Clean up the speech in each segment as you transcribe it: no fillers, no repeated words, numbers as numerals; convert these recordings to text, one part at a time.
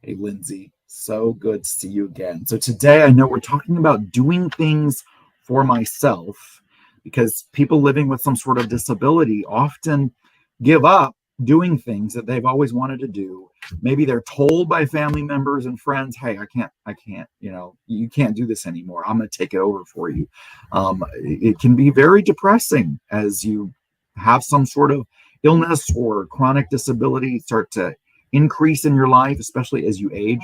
Hey, Lindsay, so good to see you again. So today I know we're talking about doing things for myself because people living with some sort of disability often give up doing things that they've always wanted to do. Maybe they're told by family members and friends, hey, I can't, you can't do this anymore. I'm going to take it over for you. It can be very depressing as you have some sort of illness or chronic disability start to increase in your life, especially as you age,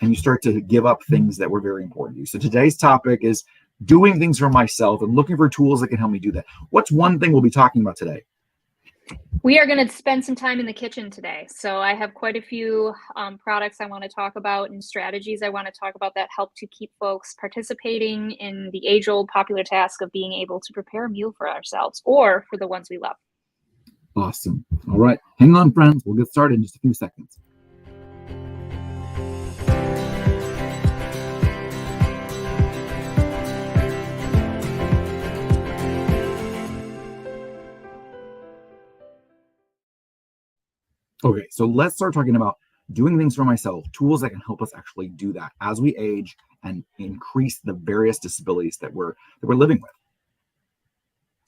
and you start to give up things that were very important to you. So today's topic is doing things for myself and looking for tools that can help me do that. What's one thing we'll be talking about today? We are going to spend some time in the kitchen today. So I have quite a few products I want to talk about and strategies I want to talk about that help to keep folks participating in the age-old popular task of being able to prepare a meal for ourselves or for the ones we love. Awesome. All right. Hang on, friends. We'll get started in just a few seconds. Okay, so let's start talking about doing things for myself, tools that can help us actually do that as we age and increase the various disabilities that we're living with.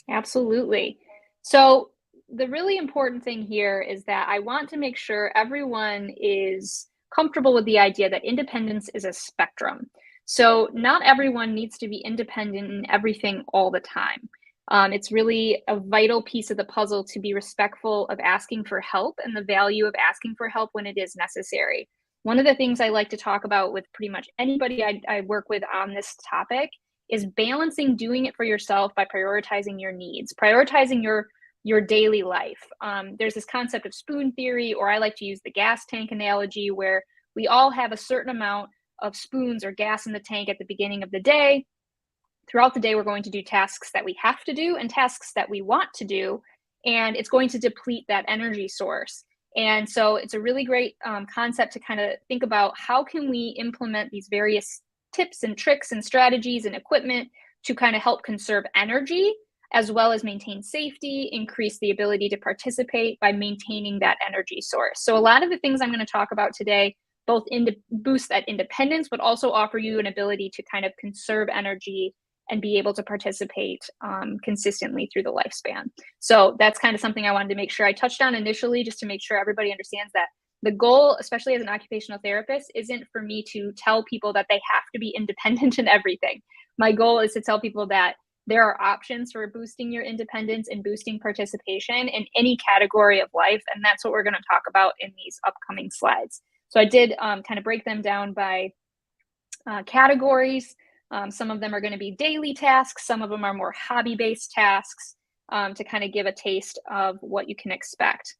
Absolutely. So the really important thing here is that I want to make sure everyone is comfortable with the idea that independence is a spectrum. So not everyone needs to be independent in everything all the time. It's really a vital piece of the puzzle to be respectful of asking for help and the value of asking for help when it is necessary. One of the things I like to talk about with pretty much anybody I work with on this topic is balancing doing it for yourself by prioritizing your needs, prioritizing your daily life. There's this concept of spoon theory, or I like to use the gas tank analogy, where we all have a certain amount of spoons or gas in the tank at the beginning of the day. Throughout the day, we're going to do tasks that we have to do and tasks that we want to do, and it's going to deplete that energy source. And so it's a really great concept to kind of think about how can we implement these various tips and tricks and strategies and equipment to kind of help conserve energy, as well as maintain safety, increase the ability to participate by maintaining that energy source. So a lot of the things I'm going to talk about today both boost that independence, but also offer you an ability to kind of conserve energy and be able to participate consistently through the lifespan. So that's kind of something I wanted to make sure I touched on initially, just to make sure everybody understands that the goal, especially as an occupational therapist, isn't for me to tell people that they have to be independent in everything. My goal is to tell people that there are options for boosting your independence and boosting participation in any category of life. And that's what we're going to talk about in these upcoming slides. So I did kind of break them down by categories. Some of them are going to be daily tasks. Some of them are more hobby-based tasks to kind of give a taste of what you can expect.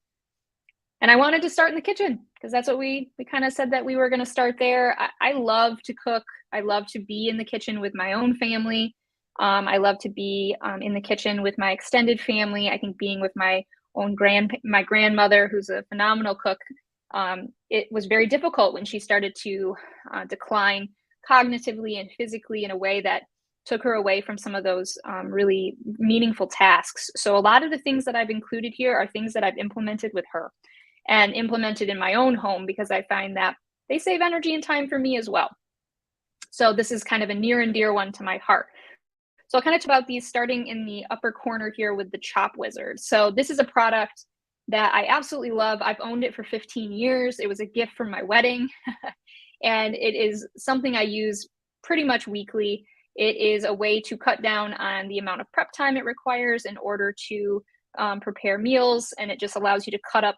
And I wanted to start in the kitchen because that's what we kind of said that we were going to start there. I love to cook. I love to be in the kitchen with my own family. I love to be in the kitchen with my extended family. I think being with my grandmother, who's a phenomenal cook, it was very difficult when she started to decline cognitively and physically in a way that took her away from some of those really meaningful tasks. So a lot of the things that I've included here are things that I've implemented with her and implemented in my own home because I find that they save energy and time for me as well. So this is kind of a near and dear one to my heart. So I'll kind of talk about these starting in the upper corner here with the Chop Wizard. So this is a product that I absolutely love. I've owned it for 15 years. It was a gift from my wedding. And it is something I use pretty much weekly. It is a way to cut down on the amount of prep time it requires in order to prepare meals. And it just allows you to cut up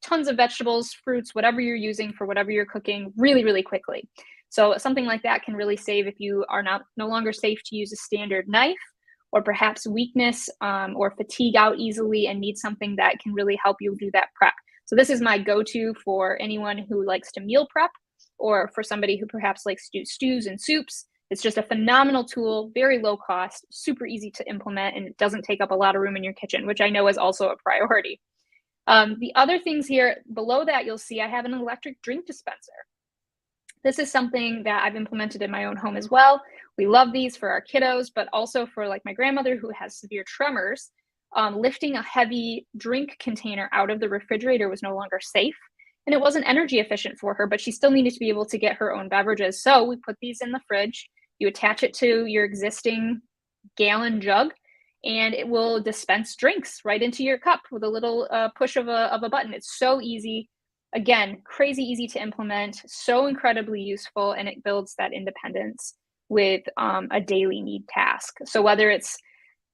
tons of vegetables, fruits, whatever you're using for whatever you're cooking really, really quickly. So something like that can really save if you are no longer safe to use a standard knife, or perhaps weakness or fatigue out easily and need something that can really help you do that prep. So this is my go-to for anyone who likes to meal prep, or for somebody who perhaps likes to do stews and soups. It's just a phenomenal tool, very low cost, super easy to implement, and it doesn't take up a lot of room in your kitchen, which I know is also a priority. The other things here below that, you'll see I have an electric drink dispenser. This is something that I've implemented in my own home as well. We love these for our kiddos, but also for like my grandmother who has severe tremors. Lifting a heavy drink container out of the refrigerator was no longer safe. and it wasn't energy efficient for her, but she still needed to be able to get her own beverages. So we put these in the fridge. You attach it to your existing gallon jug, and it will dispense drinks right into your cup with a little push of a button. It's so easy. Again, crazy easy to implement, so incredibly useful, and it builds that independence with a daily need task. So whether it's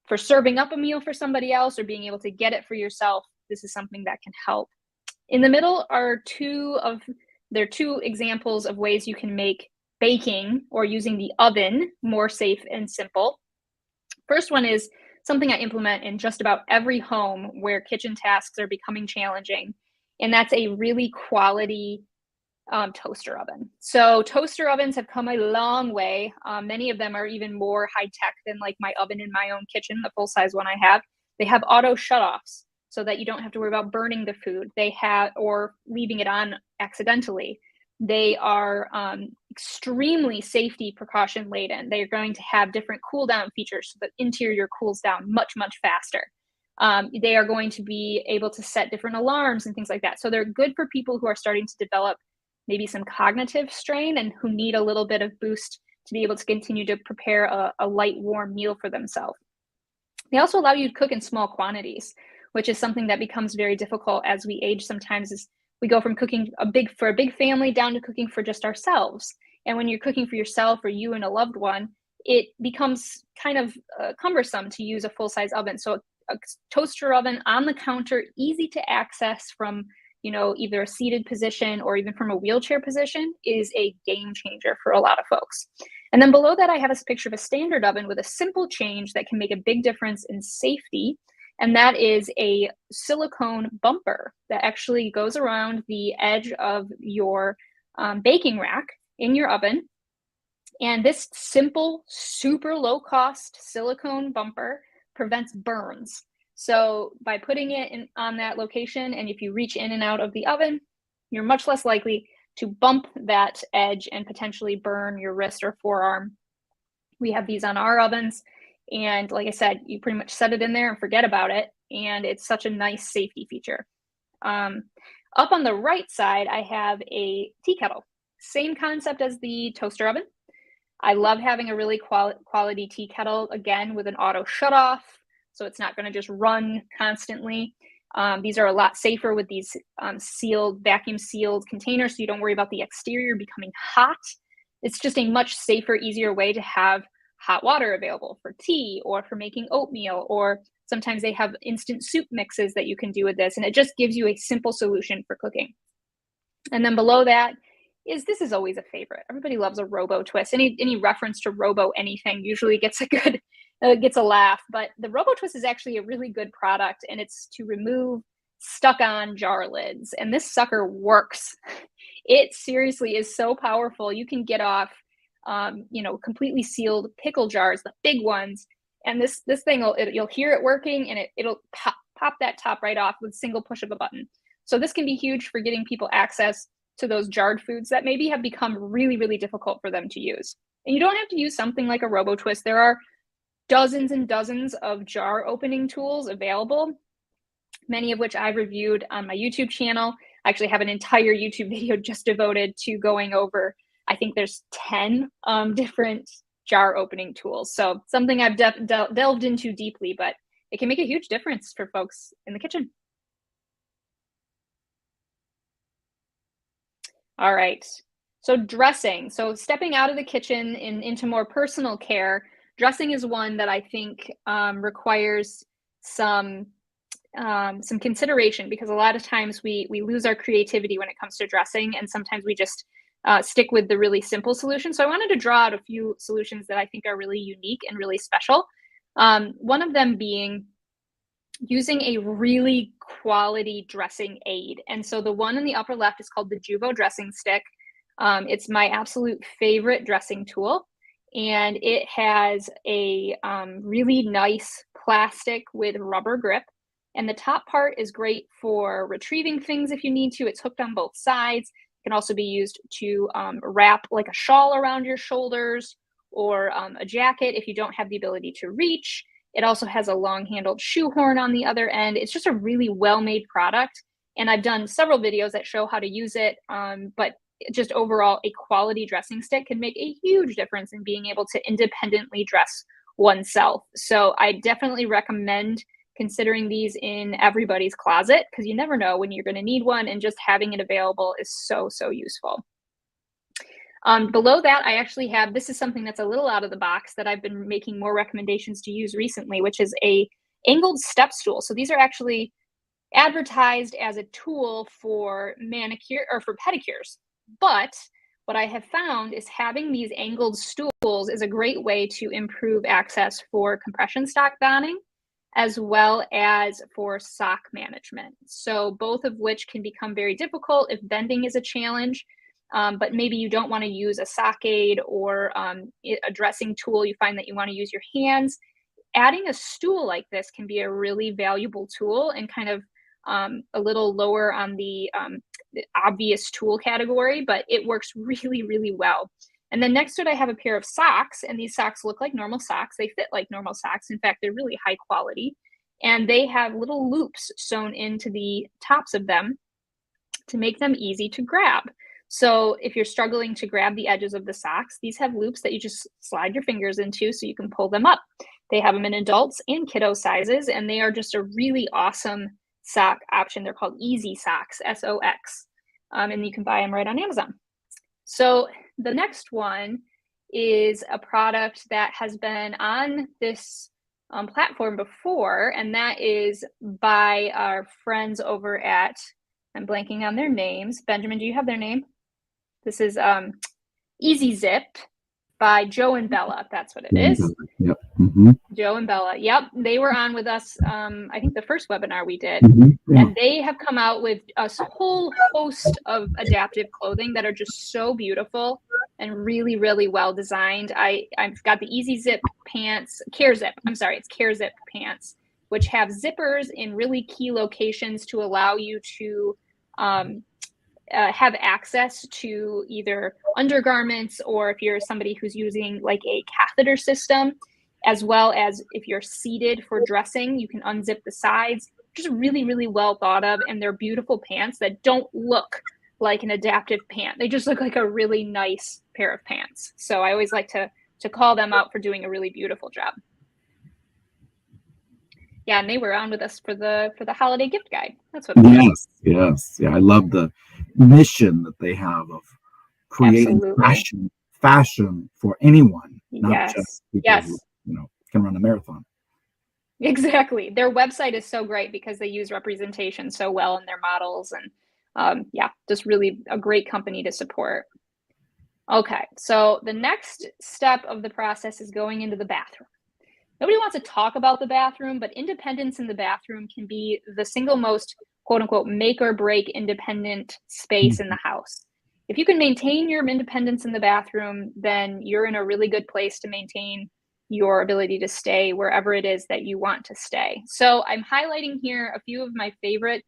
for serving up a meal for somebody else or being able to get it for yourself, this is something that can help. In the middle are two examples of ways you can make baking or using the oven more safe and simple. First one is something I implement in just about every home where kitchen tasks are becoming challenging, and that's a really quality toaster oven. So toaster ovens have come a long way. Many of them are even more high tech than like my oven in my own kitchen, the full size one I have. They have auto shutoffs so that you don't have to worry about burning the food or leaving it on accidentally. They are extremely safety precaution laden. They are going to have different cool down features so the interior cools down much, much faster. They are going to be able to set different alarms and things like that. So they're good for people who are starting to develop maybe some cognitive strain and who need a little bit of boost to be able to continue to prepare a light, warm meal for themselves. They also allow you to cook in small quantities, which is something that becomes very difficult as we age sometimes, as we go from cooking for a big family down to cooking for just ourselves. And when you're cooking for yourself or you and a loved one, it becomes kind of cumbersome to use a full-size oven. So a toaster oven on the counter, easy to access from either a seated position or even from a wheelchair position, is a game changer for a lot of folks. And then below that, I have a picture of a standard oven with a simple change that can make a big difference in safety. And that is a silicone bumper that actually goes around the edge of your baking rack in your oven. And this simple, super low cost silicone bumper prevents burns. So by putting it on that location, and if you reach in and out of the oven, you're much less likely to bump that edge and potentially burn your wrist or forearm. We have these on our ovens, and like I said, you pretty much set it in there and forget about it, and it's such a nice safety feature. Up on the right side, I have a tea kettle. Same concept as the toaster oven. I love having a really quality tea kettle, again, with an auto shutoff, so it's not going to just run constantly. These are a lot safer with these vacuum sealed containers, so you don't worry about the exterior becoming hot. It's just a much safer, easier way to have hot water available for tea or for making oatmeal, or sometimes they have instant soup mixes that you can do with this, and it just gives you a simple solution for cooking. And then below that this is always a favorite. Everybody loves a Robo Twist. Any reference to Robo anything usually gets a laugh, but the Robo Twist is actually a really good product, and it's to remove stuck on jar lids, and this sucker works. It seriously is so powerful. You can get off completely sealed pickle jars, the big ones, and this thing you'll hear it working, and it'll pop that top right off with a single push of a button. So this can be huge for getting people access to those jarred foods that maybe have become really, really difficult for them to use. And you don't have to use something like a Robo Twist. There are dozens and dozens of jar opening tools available, many of which I've reviewed on my YouTube channel. I actually have an entire YouTube video just devoted to going over, I think there's 10 different jar opening tools. So something I've delved into deeply, but it can make a huge difference for folks in the kitchen. All right, so dressing. So stepping out of the kitchen into more personal care, dressing is one that I think requires some consideration, because a lot of times we lose our creativity when it comes to dressing, and sometimes we just stick with the really simple solution. So I wanted to draw out a few solutions that I think are really unique and really special. One of them being using a really quality dressing aid. And so the one in the upper left is called the Juvo dressing stick. It's my absolute favorite dressing tool. And it has a really nice plastic with rubber grip. And the top part is great for retrieving things if you need to. It's hooked on both sides. It can also be used to wrap like a shawl around your shoulders, or a jacket if you don't have the ability to reach. It also has a long-handled shoe horn on the other end. It's just a really well-made product. And I've done several videos that show how to use it, but just overall, a quality dressing stick can make a huge difference in being able to independently dress oneself. So I definitely recommend considering these in everybody's closet, because you never know when you're going to need one, and just having it available is so, so useful. Below that, I actually have, this is something that's a little out of the box that I've been making more recommendations to use recently, which is a angled step stool. So these are actually advertised as a tool for manicure or for pedicures. But what I have found is having these angled stools is a great way to improve access for compression sock donning, as well as for sock management. So both of which can become very difficult if bending is a challenge. But maybe you don't want to use a sock aid or a dressing tool. You find that you want to use your hands. Adding a stool like this can be a really valuable tool, and kind of a little lower on the obvious tool category, but it works really, really well. And then next to it, I have a pair of socks, and these socks look like normal socks. They fit like normal socks. In fact, they're really high quality, and they have little loops sewn into the tops of them to make them easy to grab. So if you're struggling to grab the edges of the socks, these have loops that you just slide your fingers into so you can pull them up. They have them in adults and kiddo sizes, and they are just a really awesome sock option. They're called Easy Socks, SOX, and you can buy them right on Amazon. So the next one is a product that has been on this platform before, and that is by our friends over at, I'm blanking on their names. Benjamin, do you have their name? This is Easy Zip by Joe and Bella. That's what it is. Yep. Mm-hmm. Joe and Bella. Yep. They were on with us, I think the first webinar we did. Mm-hmm. Yeah. And they have come out with a whole host of adaptive clothing that are just so beautiful and really, really well designed. I've got the Easy Zip pants, Care Zip. I'm sorry, it's Care Zip pants, which have zippers in really key locations to allow you to have access to either undergarments, or if you're somebody who's using like a catheter system, as well as if you're seated for dressing, you can unzip the sides. Just really, really well thought of, and they're beautiful pants that don't look like an adaptive pant. They just look like a really nice pair of pants. So I always like to call them out for doing a really beautiful job. Yeah, and they were on with us for the holiday gift guide. That's what. Yes. Yeah, I love the mission that they have of creating fashion for anyone, not just people who can run a marathon. Exactly. Their website is so great because they use representation so well in their models, and just really a great company to support. Okay, so the next step of the process is going into the bathroom. Nobody wants to talk about the bathroom, but independence in the bathroom can be the single most, quote unquote, make or break independent space in the house. If you can maintain your independence in the bathroom, then you're in a really good place to maintain your ability to stay wherever it is that you want to stay. So I'm highlighting here a few of my favorite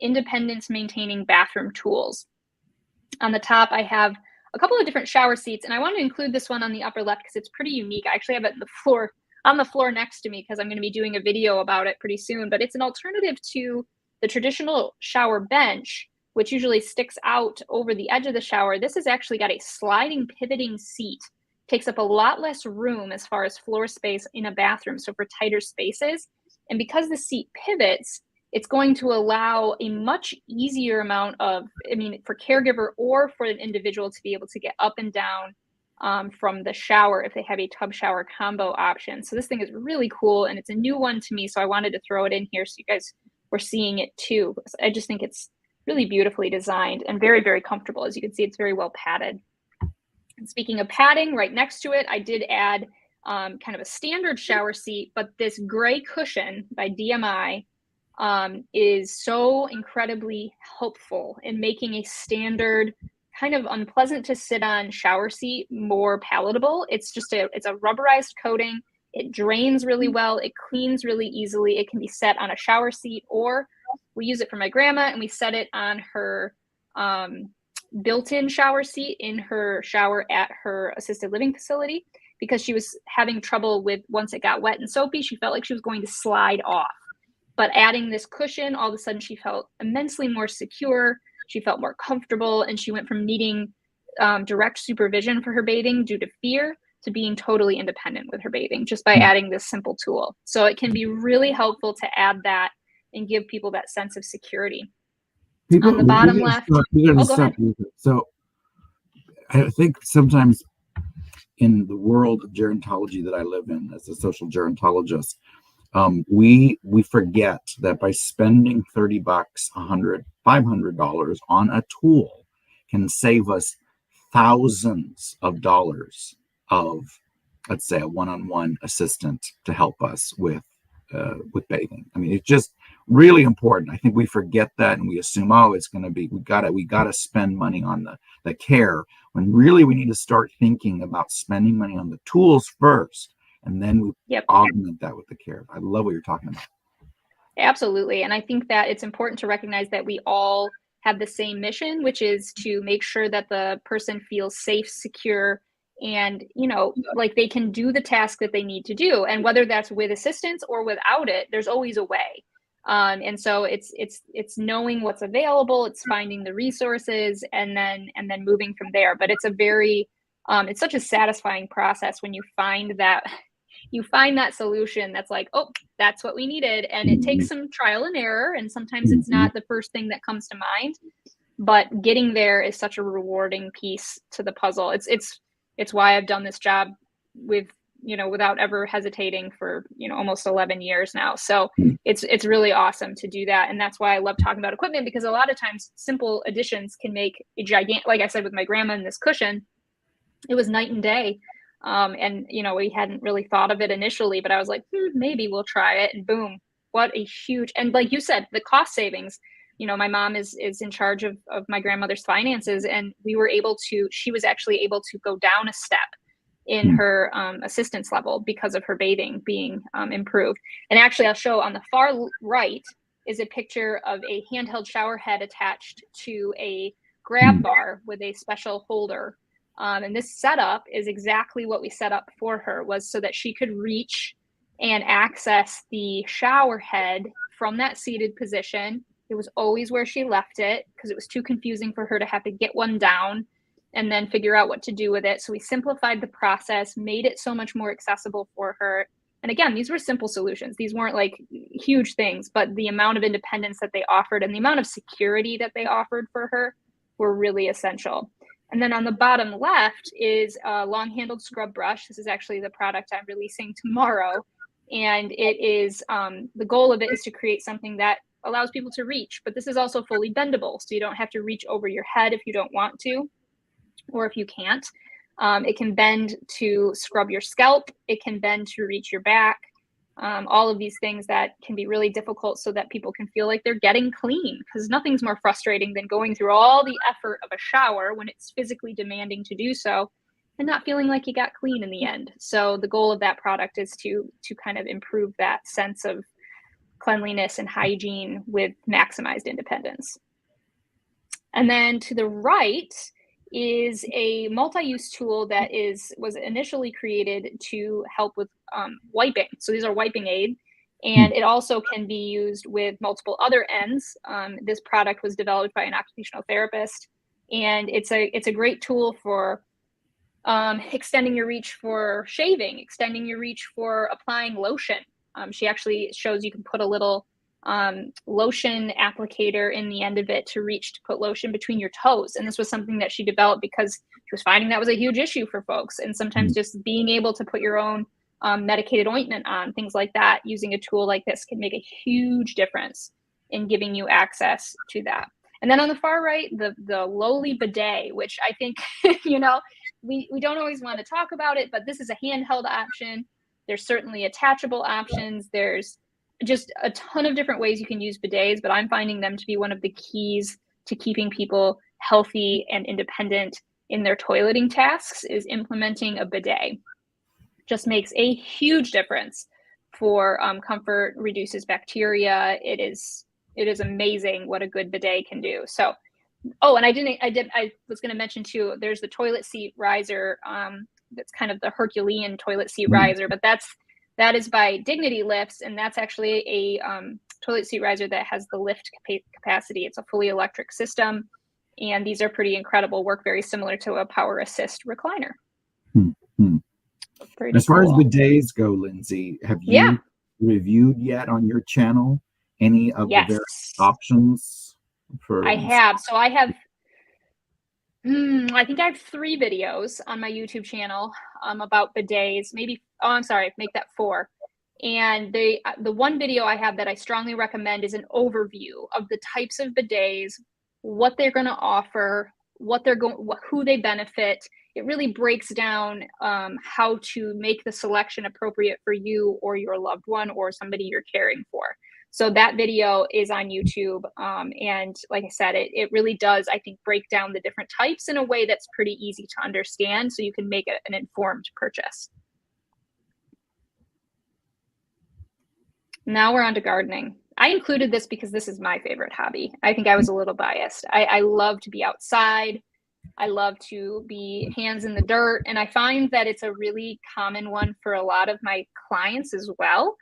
independence maintaining bathroom tools. On the top, I have a couple of different shower seats, and I want to include this one on the upper left because it's pretty unique. I actually have it on the floor next to me because I'm going to be doing a video about it pretty soon, but it's an alternative to the traditional shower bench, which usually sticks out over the edge of the shower. This has actually got a sliding pivoting seat. Takes up a lot less room as far as floor space in a bathroom, so for tighter spaces. And because the seat pivots, it's going to allow a much easier amount of, for caregiver or for an individual to be able to get up and down from the shower if they have a tub shower combo option. So this thing is really cool, and it's a new one to me, so I wanted to throw it in here so you guys were seeing it too. I just think it's really beautifully designed and very, very comfortable. As you can see, it's very well padded. And speaking of padding, right next to it, I did add kind of a standard shower seat, but this gray cushion by DMI is so incredibly helpful in making a standard kind of unpleasant to sit on shower seat more palatable. It's a rubberized coating. It drains really well. It cleans really easily. It can be set on a shower seat, or we use it for my grandma and we set it on her built-in shower seat in her shower at her assisted living facility, because she was having trouble with, once it got wet and soapy, she felt like she was going to slide off. But adding this cushion, all of a sudden she felt immensely more secure. She felt more comfortable, and she went from needing direct supervision for her bathing due to fear to being totally independent with her bathing just by adding this simple tool. So it can be really helpful to add that and give people that sense of security. On the bottom left, go ahead. So I think sometimes in the world of gerontology that I live in as a social gerontologist, we forget that by spending $30, $100, $500 on a tool can save us thousands of dollars of, let's say, a one-on-one assistant to help us with bathing. I mean, it's just really important. I think we forget that and we assume, oh, it's going to be, we gotta spend money on the care, when really we need to start thinking about spending money on the tools first, and then we augment that with the care. I love what you're talking about. Absolutely. And I think that it's important to recognize that we all have the same mission, which is to make sure that the person feels safe, secure, and, you know, like they can do the task that they need to do. And whether that's with assistance or without it, there's always a way. And so it's knowing what's available, it's finding the resources, and then moving from there. But it's a very, it's such a satisfying process when you find that solution that's like, oh, that's what we needed. And it takes some trial and error, and sometimes it's not the first thing that comes to mind, but getting there is such a rewarding piece to the puzzle. It's why I've done this job with, you know, without ever hesitating for, you know, almost 11 years now. So it's really awesome to do that. And that's why I love talking about equipment, because a lot of times simple additions can make a gigantic, like I said, with my grandma and this cushion, it was night and day. And, you know, we hadn't really thought of it initially, but I was like, maybe we'll try it. And boom, what a huge, and like you said, the cost savings. You know, my mom is in charge of my grandmother's finances, and she was actually able to go down a step in her assistance level because of her bathing being improved. And actually, I'll show on the far right is a picture of a handheld shower head attached to a grab bar with a special holder. And this setup is exactly what we set up for her, was so that she could reach and access the shower head from that seated position. It was always where she left it, because it was too confusing for her to have to get one down and then figure out what to do with it. So we simplified the process, made it so much more accessible for her. And again, these were simple solutions. These weren't like huge things, but the amount of independence that they offered and the amount of security that they offered for her were really essential. And then on the bottom left is a long-handled scrub brush. This is actually the product I'm releasing tomorrow. And it is, the goal of it is to create something that allows people to reach, but this is also fully bendable. So you don't have to reach over your head if you don't want to, or if you can't. It can bend to scrub your scalp. It can bend to reach your back. All of these things that can be really difficult, so that people can feel like they're getting clean, because nothing's more frustrating than going through all the effort of a shower when it's physically demanding to do so and not feeling like you got clean in the end. So the goal of that product is to kind of improve that sense of cleanliness and hygiene with maximized independence. And then to the right is a multi-use tool that was initially created to help with wiping. So these are wiping aid, and it also can be used with multiple other ends. This product was developed by an occupational therapist, and it's a great tool for extending your reach for shaving, extending your reach for applying lotion. She actually shows you can put a little lotion applicator in the end of it to reach to put lotion between your toes. And this was something that she developed because she was finding that was a huge issue for folks. And sometimes just being able to put your own medicated ointment on, things like that, using a tool like this can make a huge difference in giving you access to that. And then on the far right, the lowly bidet, which I think, you know, we don't always want to talk about it, but this is a handheld option. There's certainly attachable options. There's just a ton of different ways you can use bidets, but I'm finding them to be one of the keys to keeping people healthy and independent in their toileting tasks, is implementing a bidet. Just makes a huge difference for comfort, reduces bacteria. It is amazing what a good bidet can do. So, oh, and I was going to mention too, there's the toilet seat riser. That's kind of the Herculean toilet seat riser, but that is by Dignity Lifts, and that's actually a toilet seat riser that has the lift capacity. It's a fully electric system. And these are pretty incredible, work very similar to a power assist recliner. As far as bidets go, Lindsay, have you reviewed yet on your channel any of the various options for? I have. So I have, I think I have 3 videos on my YouTube channel about bidets. Maybe, I'm sorry, make that 4. And the one video I have that I strongly recommend is an overview of the types of bidets, what they're going to offer, who they benefit. It really breaks down how to make the selection appropriate for you or your loved one or somebody you're caring for. So that video is on YouTube. And like I said, it really does, I think, break down the different types in a way that's pretty easy to understand so you can make an informed purchase. Now we're on to gardening. I included this because this is my favorite hobby. I think I was a little biased. I love to be outside. I love to be hands in the dirt. And I find that it's a really common one for a lot of my clients as well,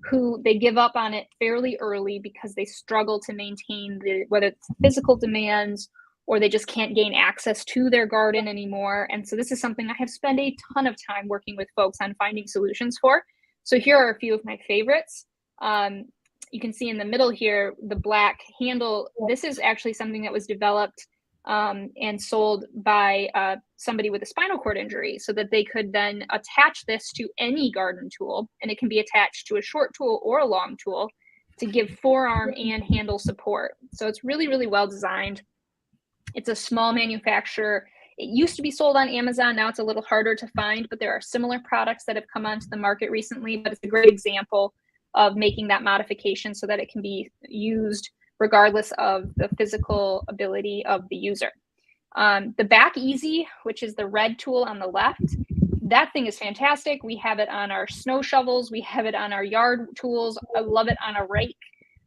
who they give up on it fairly early because they struggle to maintain whether it's physical demands or they just can't gain access to their garden anymore. And so this is something I have spent a ton of time working with folks on finding solutions for. So here are a few of my favorites. You can see in the middle here, the black handle. This is actually something that was developed and sold by somebody with a spinal cord injury so that they could then attach this to any garden tool, and it can be attached to a short tool or a long tool to give forearm and handle support. So it's really, really well designed. It's a small manufacturer. It used to be sold on Amazon. Now it's a little harder to find, but there are similar products that have come onto the market recently, but it's a great example of making that modification so that it can be used regardless of the physical ability of the user. The Back Easy, which is the red tool on the left, that thing is fantastic. We have it on our snow shovels. We have it on our yard tools. I love it on a rake.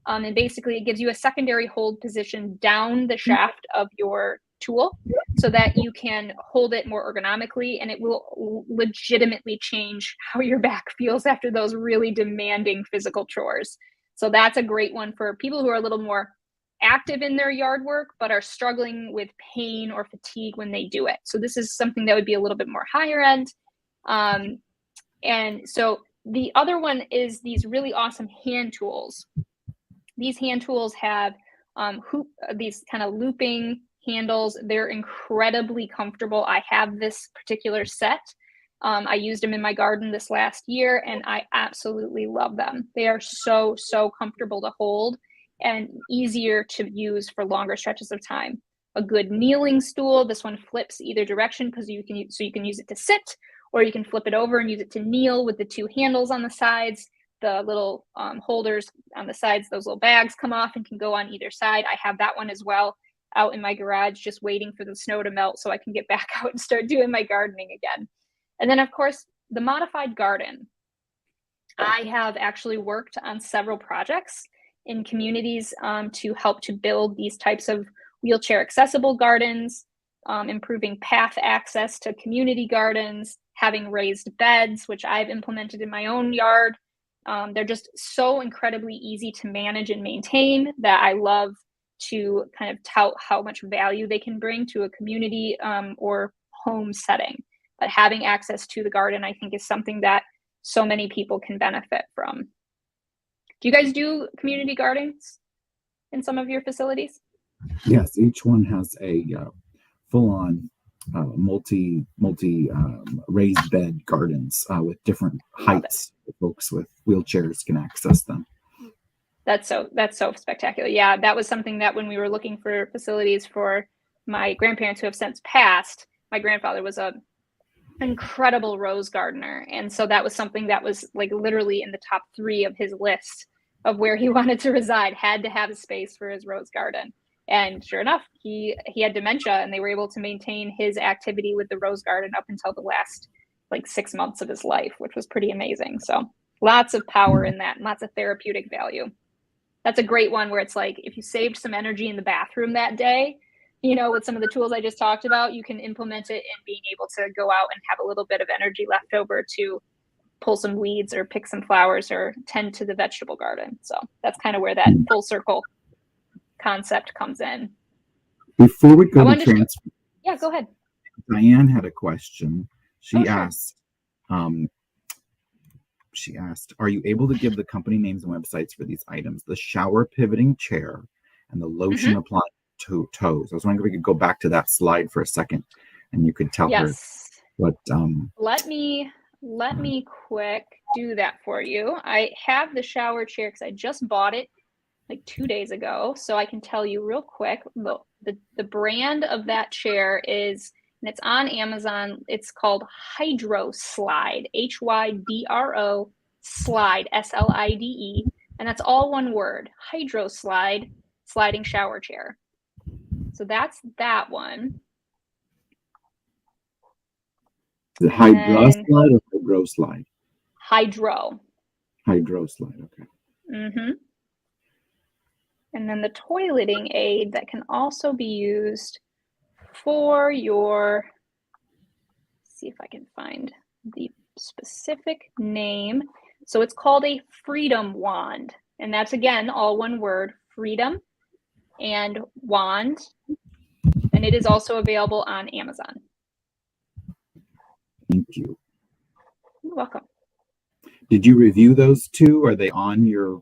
And basically it gives you a secondary hold position down the shaft of your tool so that you can hold it more ergonomically, and it will legitimately change how your back feels after those really demanding physical chores. So that's a great one for people who are a little more active in their yard work, but are struggling with pain or fatigue when they do it. So this is something that would be a little bit more higher end. And so the other one is these really awesome hand tools. These hand tools have these kind of looping handles. They're incredibly comfortable. I have this particular set. I used them in my garden this last year, and I absolutely love them. They are so, so comfortable to hold and easier to use for longer stretches of time. A good kneeling stool. This one flips either direction because you can use it to sit, or you can flip it over and use it to kneel with the 2 handles on the sides. The little holders on the sides, those little bags come off and can go on either side. I have that one as well out in my garage, just waiting for the snow to melt so I can get back out and start doing my gardening again. And then, of course, the modified garden. I have actually worked on several projects in communities to help to build these types of wheelchair accessible gardens, improving path access to community gardens, having raised beds, which I've implemented in my own yard. They're just so incredibly easy to manage and maintain that I love to kind of tout how much value they can bring to a community or home setting. But having access to the garden, I think, is something that so many people can benefit from. Do you guys do community gardens in some of your facilities? Yes, each one has a full-on multi raised bed gardens with different heights. Folks with wheelchairs can access them. That's so spectacular. Yeah, that was something that when we were looking for facilities for my grandparents who have since passed, my grandfather was a incredible rose gardener, and so that was something that was like literally in the top 3 of his list of where he wanted to reside. Had to have a space for his rose garden. And sure enough, he had dementia, and they were able to maintain his activity with the rose garden up until the last like 6 months of his life, which was pretty amazing. So lots of power in that, and lots of therapeutic value. That's a great one where it's like, if you saved some energy in the bathroom that day, you know, with some of the tools I just talked about, you can implement it in being able to go out and have a little bit of energy left over to pull some weeds or pick some flowers or tend to the vegetable garden. So that's kind of where that full circle concept comes in. Before we go to transfer, yeah, go ahead. Diane had a question. She sure. asked, are you able to give the company names and websites for these items? The shower pivoting chair and the lotion applying to toes. I was wondering if we could go back to that slide for a second and you could tell her what let me quick do that for you. I have the shower chair because I just bought it like 2 days ago, so I can tell you real quick. The brand of that chair is, and it's on Amazon, it's called Hydro Slide, Hydro Slide, Slide, and that's all one word, Hydro Slide, sliding shower chair. So that's that one. The Hydro Slide or Hydro Slide? Hydro. Hydro Slide, okay. And then the toileting aid that can also be used for your, see if I can find the specific name. So it's called a Freedom Wand. And that's, again, all one word, freedom and wand. And it is also available on Amazon. Thank you. You're welcome. Did you review those two? Are they on your,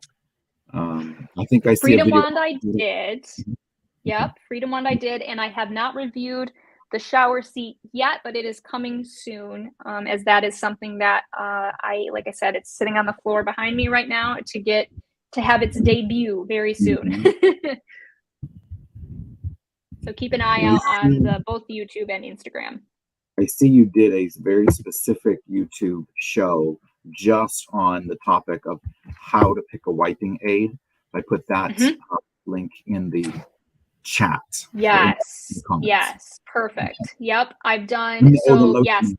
I think I see Freedom a video. Wand I did. Yep, Freedom Wand I did. And I have not reviewed the shower seat yet, but it is coming soon, as that is something that like I said, it's sitting on the floor behind me right now to have its debut very soon. So keep an eye out on both YouTube and Instagram. I see you did a very specific YouTube show just on the topic of how to pick a wiping aid. I put that link in the chat. Yes. Yes. Perfect. Yep. I've done. So yes.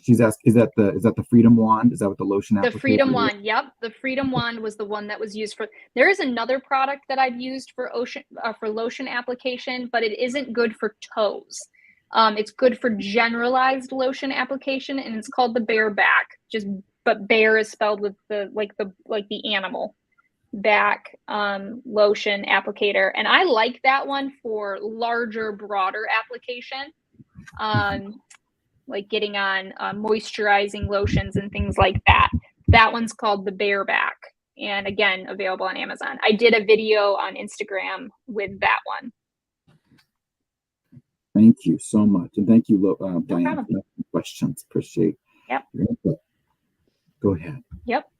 She's asked, is that the Freedom Wand? Is that what the lotion applicator? The Freedom Wand. Yep. The Freedom Wand was the one that was used for. There is another product that I've used for lotion application, but it isn't good for toes. It's good for generalized lotion application, and it's called the Bareback. But bear is spelled with the animal back lotion applicator, and I like that one for larger, broader application, like getting on moisturizing lotions and things like that. That one's called the Bareback, and again, available on Amazon. I did a video on Instagram with that one. Thank you so much, and thank you, Diane, for the questions. Appreciate your input. Go ahead. Yep.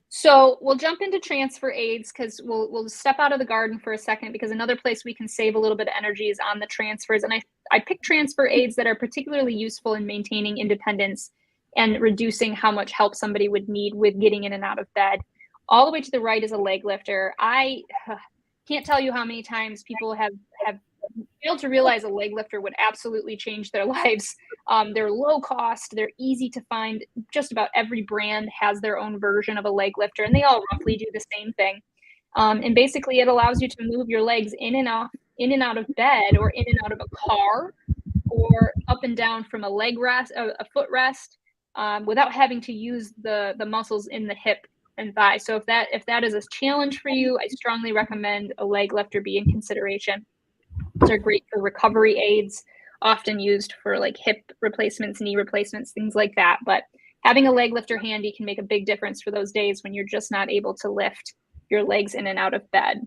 So we'll jump into transfer aids because we'll step out of the garden for a second, because another place we can save a little bit of energy is on the transfers. And I picked transfer aids that are particularly useful in maintaining independence and reducing how much help somebody would need with getting in and out of bed. All the way to the right is a leg lifter. I can't tell you how many times people have failed to realize a leg lifter would absolutely change their lives. They're low cost, they're easy to find. Just about every brand has their own version of a leg lifter, and they all roughly do the same thing. And basically it allows you to move your legs in and out of bed, or in and out of a car, or up and down from a leg rest, a foot rest, without having to use the muscles in the hip and thigh. So if that is a challenge for you, I strongly recommend a leg lifter be in consideration. Those are great for recovery aids, often used for like hip replacements, knee replacements, things like that. But having a leg lifter handy can make a big difference for those days when you're just not able to lift your legs in and out of bed.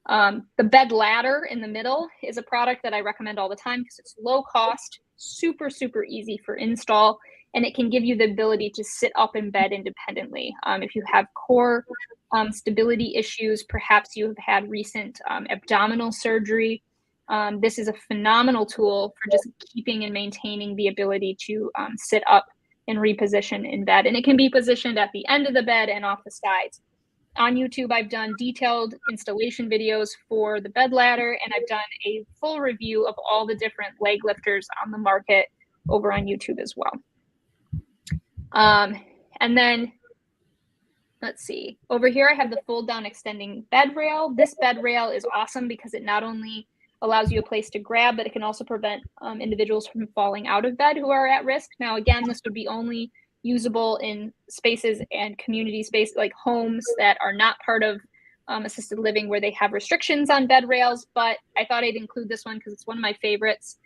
The bed ladder in the middle is a product that I recommend all the time because it's low cost, super, super easy for install, and it can give you the ability to sit up in bed independently. If you have core stability issues, perhaps you have had recent abdominal surgery, this is a phenomenal tool for just keeping and maintaining the ability to sit up and reposition in bed. And it can be positioned at the end of the bed and off the sides. On YouTube, I've done detailed installation videos for the bed ladder, and I've done a full review of all the different leg lifters on the market over on YouTube as well. And then let's see, over here I have the fold down extending bed rail. This bed rail is awesome because it not only allows you a place to grab, but it can also prevent individuals from falling out of bed who are at risk. Now, again, this would be only usable in spaces and community space, like homes that are not part of assisted living where they have restrictions on bed rails. But I thought I'd include this one because it's one of my favorites.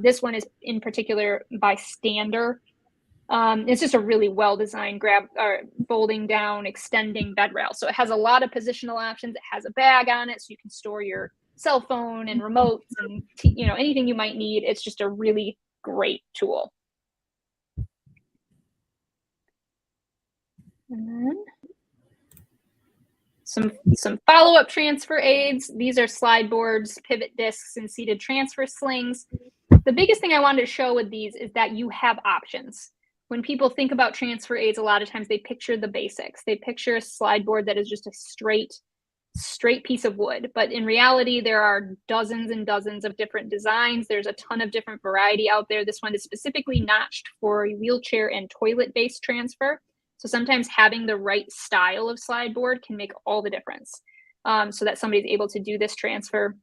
This one is in particular by Stander. It's just a really well-designed folding down, extending bed rail. So it has a lot of positional options. It has a bag on it, so you can store your cell phone and remotes and anything you might need. It's just a really great tool. And then some follow-up transfer aids. These are slide boards, pivot discs, and seated transfer slings. The biggest thing I wanted to show with these is that you have options. When people think about transfer aids, a lot of times they picture the basics. They picture a slide board that is just a straight piece of wood. But in reality, there are dozens and dozens of different designs. There's a ton of different variety out there. This one is specifically notched for wheelchair and toilet-based transfer. So sometimes having the right style of slide board can make all the difference, so that somebody's able to do this transfer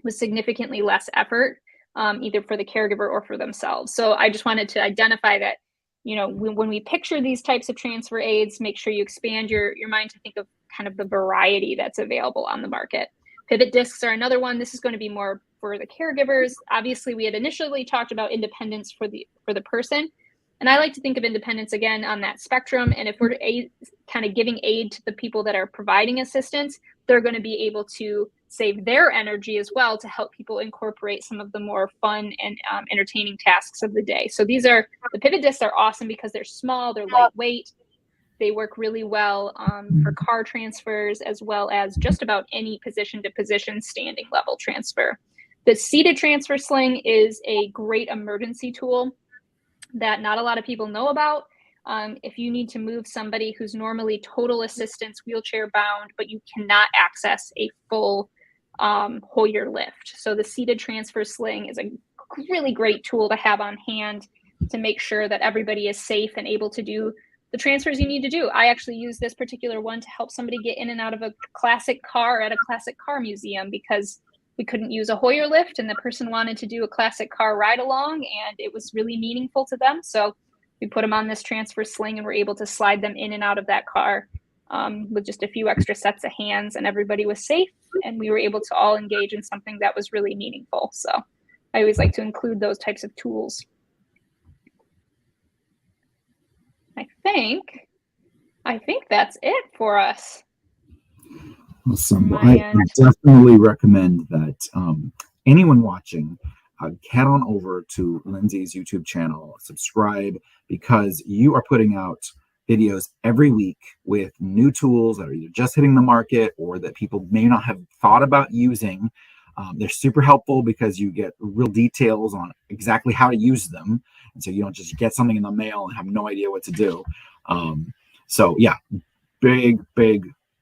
with significantly less effort, either for the caregiver or for themselves. So I just wanted to identify that, when we picture these types of transfer aids, make sure you expand your mind to think of kind of the variety that's available on the market. Pivot discs are another one. This is going to be more for the caregivers. Obviously, we had initially talked about independence for the person. And I like to think of independence again on that spectrum. And if we're kind of giving aid to the people that are providing assistance, they're going to be able to save their energy as well to help people incorporate some of the more fun and entertaining tasks of the day. So the pivot discs are awesome because they're small, they're lightweight. They work really well for car transfers, as well as just about any position to position standing level transfer. The seated transfer sling is a great emergency tool that not a lot of people know about. If you need to move somebody who's normally total assistance wheelchair bound, but you cannot access a full Hoyer lift. So the seated transfer sling is a really great tool to have on hand to make sure that everybody is safe and able to do the transfers you need to do. I actually use this particular one to help somebody get in and out of a classic car at a classic car museum, because we couldn't use a Hoyer lift and the person wanted to do a classic car ride along, and it was really meaningful to them. So we put them on this transfer sling and we're able to slide them in and out of that car with just a few extra sets of hands, and everybody was safe and we were able to all engage in something that was really meaningful. So I always like to include those types of tools. I think that's it for us. Awesome. I definitely recommend that anyone watching head on over to Lindsay's YouTube channel, subscribe, because you are putting out videos every week with new tools that are either just hitting the market or that people may not have thought about using. They're super helpful because you get real details on exactly how to use them. And so you don't just get something in the mail and have no idea what to do. So yeah, big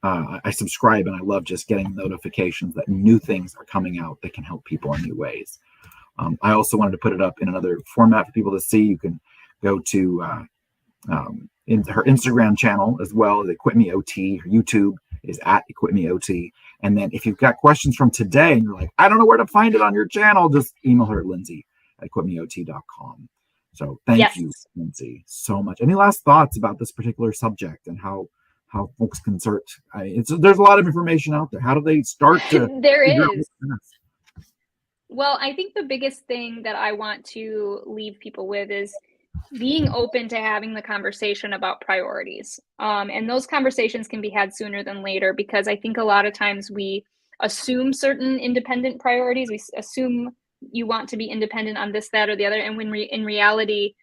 I subscribe, and I love just getting notifications that new things are coming out that can help people in new ways. I also wanted to put it up in another format for people to see. You can go to into her Instagram channel as well as EquipMeOT. Her YouTube is at EquipMeOT. And then if you've got questions from today and you're like, I don't know where to find it on your channel, just email her at Lindsay@EquipMeOT.com. So thank you, Lindsay, so much. Any last thoughts about this particular subject and how folks can search? There's a lot of information out there. How do they start to? There is. Well, I think the biggest thing that I want to leave people with is being open to having the conversation about priorities. And those conversations can be had sooner than later, because I think a lot of times we assume certain independent priorities. We assume you want to be independent on this, that, or the other. And when in reality,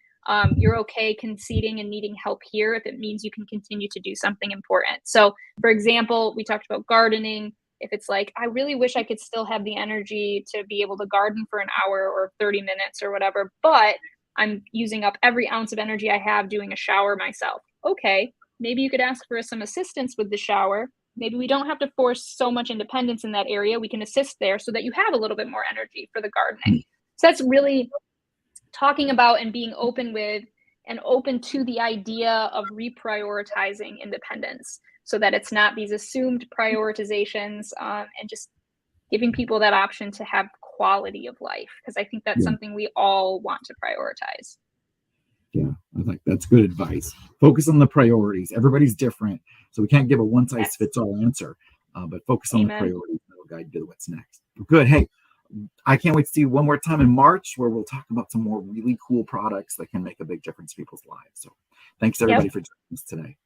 you're okay conceding and needing help here if it means you can continue to do something important. So for example, we talked about gardening. If it's like, I really wish I could still have the energy to be able to garden for an hour or 30 minutes or whatever, but I'm using up every ounce of energy I have doing a shower myself. Okay, maybe you could ask for some assistance with the shower. Maybe we don't have to force so much independence in that area. We can assist there so that you have a little bit more energy for the gardening. So that's really talking about and being open with and open to the idea of reprioritizing independence, so that it's not these assumed prioritizations, and just giving people that option to have quality of life, because I think that's something we all want to prioritize. Yeah, Like, that's good advice. Focus on the priorities. Everybody's different, so we can't give a one size Yes. fits all answer. But focus on the Amen. priorities. That'll guide you to what's next. Good. Hey, I can't wait to see you one more time in March, where we'll talk about some more really cool products that can make a big difference in people's lives. So, thanks everybody for joining us today.